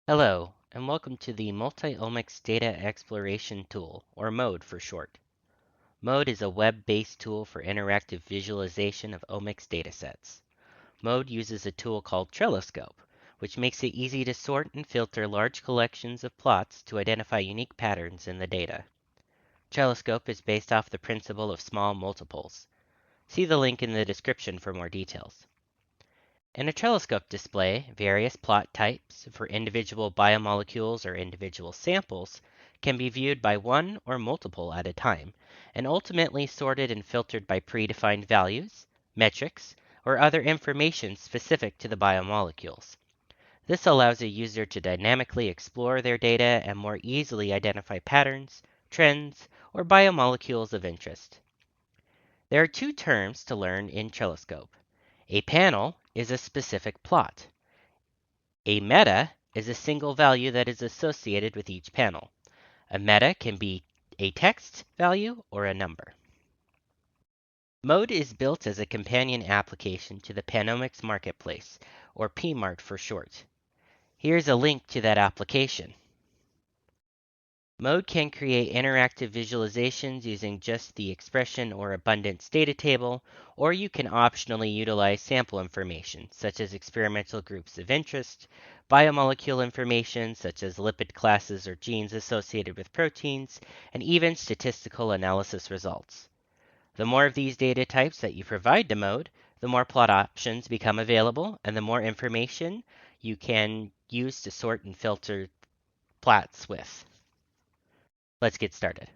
Hello, and welcome to the Multi-Omics Data Exploration Tool, or MODE for short. MODE is a web-based tool for interactive visualization of omics datasets. MODE uses a tool called trelliscope, which makes it easy to sort and filter large collections of plots to identify unique patterns in the data. Trelliscope is based off the principle of small multiples. See the link in the description for more details. In a trelliscope display, various plot types for individual biomolecules or individual samples can be viewed by one or multiple at a time, and ultimately sorted and filtered by predefined values, metrics, or other information specific to the biomolecules. This allows a user to dynamically explore their data and more easily identify patterns, trends, or biomolecules of interest. There are two terms to learn in trelliscope. A panel is a specific plot. A meta is a single value that is associated with each panel. A meta can be a text value or a number. MODE is built as a companion application to the Panomics Marketplace, or PMart for short. Here's a link to that application. MODE can create interactive visualizations using just the expression or abundance data table, or you can optionally utilize sample information, such as experimental groups of interest, biomolecule information, such as lipid classes or genes associated with proteins, and even statistical analysis results. The more of these data types that you provide to MODE, the more plot options become available, and the more information you can use to sort and filter plots with. Let's get started.